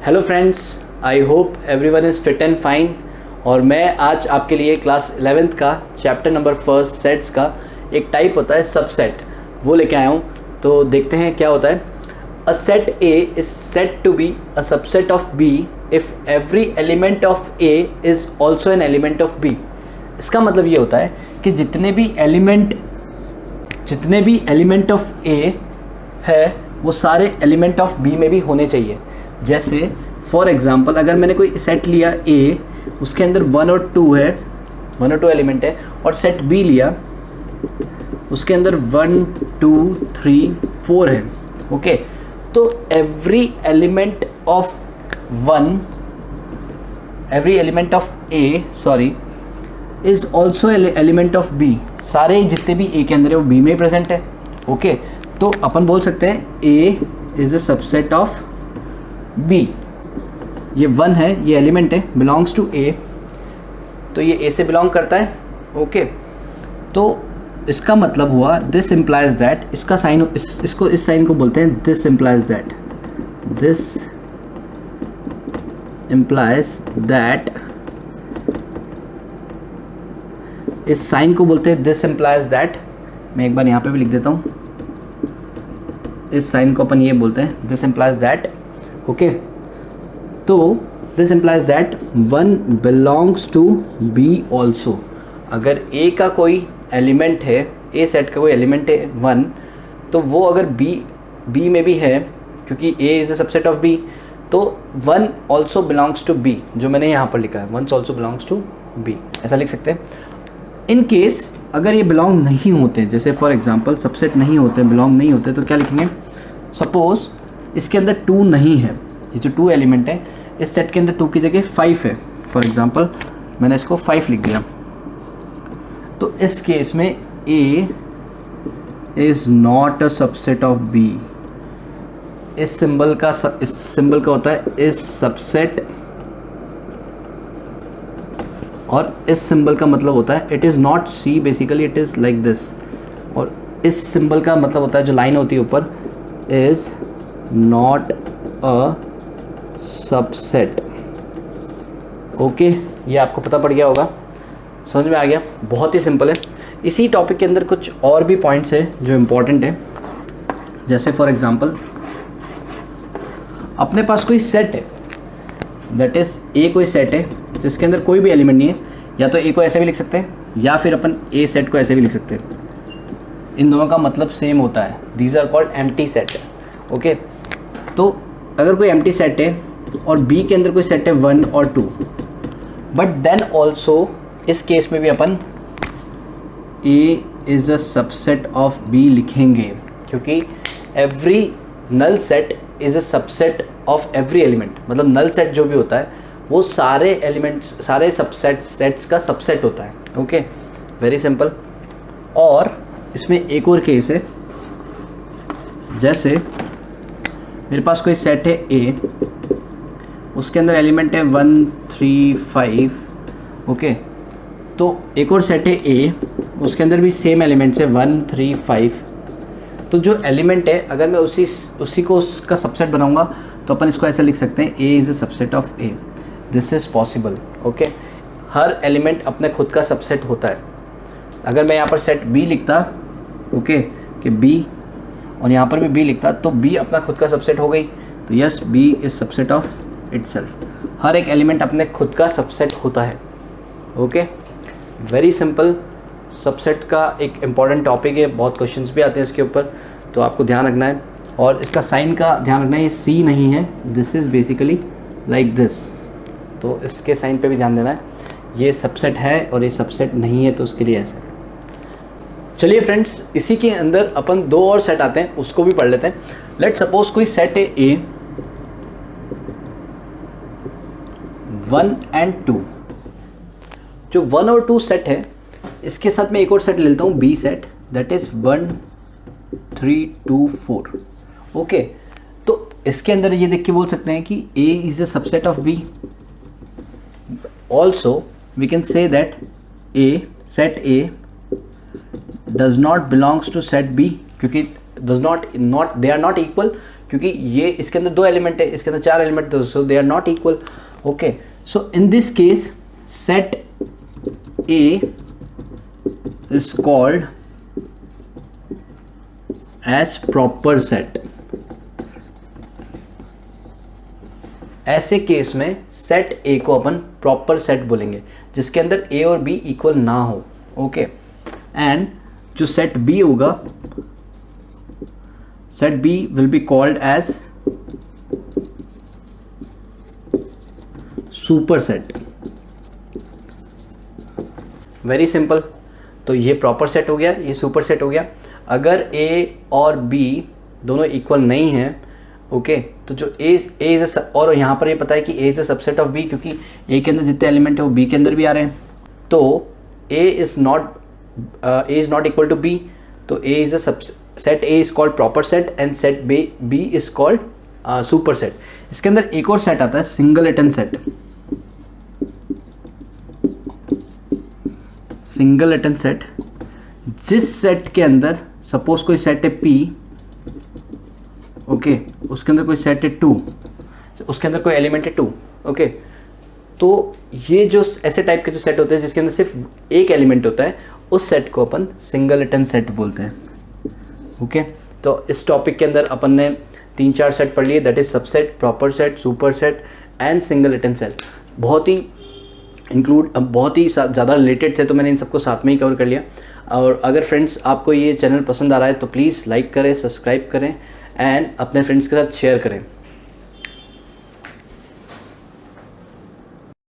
Hello friends, I hope everyone is fit and fine. और मैं आज आपके लिए क्लास 11th का चैप्टर नंबर फर्स्ट सेट्स का एक टाइप होता है सबसेट, वो लेके आया हूँ। तो देखते हैं क्या होता है। A set A is said to be a subset of B if every element of A is also an element of B. इसका मतलब ये होता है कि जितने भी एलिमेंट ऑफ ए है वो सारे एलिमेंट ऑफ बी में भी होने चाहिए। जैसे फॉर एग्जांपल अगर मैंने कोई सेट लिया ए, उसके अंदर 1 और 2 एलिमेंट है, और सेट बी लिया उसके अंदर 1 2 3 4 है। ओके, तो every element of A is also element of B. सारे जितने भी ए के अंदर है वो बी में प्रेजेंट है। ओके, तो अपन बोल सकते हैं A is a subset of B. ये 1 है, ये एलिमेंट है, बिलोंग्स टू ए, तो ये ए से बिलोंग करता है। ओके, तो इसका मतलब हुआ दिस इम्प्लाइज दैट, इसका साइन इसको इस साइन को बोलते हैं दिस इम्प्लाइज दैट, इस साइन को बोलते हैं दिस इम्प्लाइज दैट। मैं एक बार यहाँ पे भी लिख देता हूँ, इस साइन को अपन ये बोलते हैं दिस इम्प्लाइज दैट। ओके, तो this implies that 1 belongs to B also. अगर ए का कोई एलिमेंट है, ए सेट का कोई एलिमेंट है 1, तो वो अगर बी में भी है, क्योंकि A is a subset of B, तो 1 ऑल्सो बिलोंग्स टू बी, जो मैंने यहाँ पर लिखा है 1 ऑल्सो बिलोंग्स टू बी, ऐसा लिख सकते हैं। इन केस अगर ये बिलोंग नहीं होते, जैसे फॉर एग्जांपल सबसेट नहीं होते, बिलोंग नहीं होते, तो क्या लिखेंगे। सपोज इसके अंदर 2 नहीं है, ये जो 2 एलिमेंट है इस सेट के अंदर 2 की जगह 5 है। फॉर एग्जांपल मैंने इसको 5 लिख दिया, तो इस केस में A is not a subset of B. इस सिंबल का होता है इस सबसेट, और इस सिंबल का मतलब होता है it is not C, basically it is like this. और इस सिंबल का मतलब होता है, जो लाइन होती है ऊपर, is not a subset. Okay, ये आपको पता पड़ गया होगा, समझ में आ गया, बहुत ही सिंपल है। इसी टॉपिक के अंदर कुछ और भी पॉइंट्स है जो इम्पोर्टेंट है। जैसे फॉर एग्जांपल अपने पास कोई सेट है, दैट इज़ ए कोई सेट है जिसके अंदर कोई भी एलिमेंट नहीं है, या तो ए को ऐसे भी लिख सकते हैं या फिर अपन ए सेट को ऐसे भी लिख सकते हैं। इन दोनों का मतलब सेम होता है, these are called empty set. Okay, तो अगर कोई एम्प्टी सेट है और बी के अंदर कोई सेट है 1 और 2, बट देन ऑल्सो इस केस में भी अपन A is a subset of B लिखेंगे, क्योंकि every null set is a subset of every element. मतलब नल सेट जो भी होता है वो सारे एलिमेंट्स, सारे सेट्स का सबसेट होता है। Okay, very simple. और इसमें एक और केस है, जैसे मेरे पास कोई सेट है ए, उसके अंदर एलिमेंट है 1 3 5। ओके, तो एक और सेट है ए, उसके अंदर भी सेम एलिमेंट्स है 1 3 5। तो जो एलिमेंट है, अगर मैं उसी को उसका सबसेट बनाऊंगा तो अपन इसको ऐसा लिख सकते हैं ए is a subset of A. This is possible. Okay, her element अपने खुद का सबसेट होता है। अगर मैं यहाँ पर सेट बी लिखता, ओके, कि बी, और यहाँ पर भी बी लिखता, तो बी अपना खुद का सबसेट हो गई। तो yes, B is subset of itself. हर एक एलिमेंट अपने खुद का सबसेट होता है। Okay, very simple. सबसेट का एक इम्पॉर्टेंट टॉपिक है, बहुत क्वेश्चंस भी आते हैं इसके ऊपर, तो आपको ध्यान रखना है। और इसका साइन का ध्यान रखना है, ये सी नहीं है, this is basically like this, तो इसके साइन पे भी ध्यान देना है। ये सबसेट है और ये सबसेट नहीं है, तो उसके लिए ऐसा। चलिए फ्रेंड्स, इसी के अंदर अपन 2 और सेट आते हैं, उसको भी पढ़ लेते हैं। लेट सपोज कोई सेट है ए 1 and 2। जो 1 और 2 सेट है, इसके साथ मैं एक और सेट ले लेता हूँ B set, that is 1 3 2 4। Okay, तो इसके अंदर ये देख के बोल सकते हैं कि A is a subset of B. Also we can say that set A does not belongs to set B, क्योंकि दे आर नॉट इक्वल, क्योंकि ये इसके अंदर 2 एलिमेंट है, इसके अंदर 4 एलिमेंट है, so they are not equal. Okay, so in this case set A is called as proper set. ऐसे केस में सेट ए को अपन प्रॉपर सेट बोलेंगे जिसके अंदर ए और बी इक्वल ना हो. ओके, एंड जो सेट बी होगा, set B will be called as super set. Very simple. तो ये प्रॉपर सेट हो गया, ये सुपर सेट हो गया. अगर ए और बी दोनों इक्वल नहीं है, ओके, तो जो ए इज, और यहाँ पर ये पता है कि A is a subset of B, क्योंकि ए के अंदर जितने एलिमेंट है वो बी के अंदर भी आ रहे हैं. तो A is not equal to B, तो A is a set A is called proper set and set B is called super set. इसके अंदर एक और सेट आता है सिंगलटन सेट. सिंगलटन सेट, जिस सेट के अंदर सपोज कोई सेट है P, ओके, उसके अंदर कोई सेट है 2, उसके अंदर कोई एलिमेंट है 2, ओके, तो ये जो ऐसे टाइप के जो सेट होते हैं जिसके अंदर सिर्फ एक एलिमेंट होता है, उस सेट को अपन सिंगलटन सेट बोलते हैं. ओके, तो इस टॉपिक के अंदर अपन ने 3-4 सेट पढ़ लिए, that is subset, proper set, super set and singleton set. बहुत ही ज़्यादा रिलेटेड थे, तो मैंने इन सबको साथ में ही कवर कर लिया. और अगर फ्रेंड्स आपको ये चैनल पसंद आ रहा है तो प्लीज़ लाइक करें, सब्सक्राइब करें एंड अपने फ्रेंड्स के साथ शेयर करें.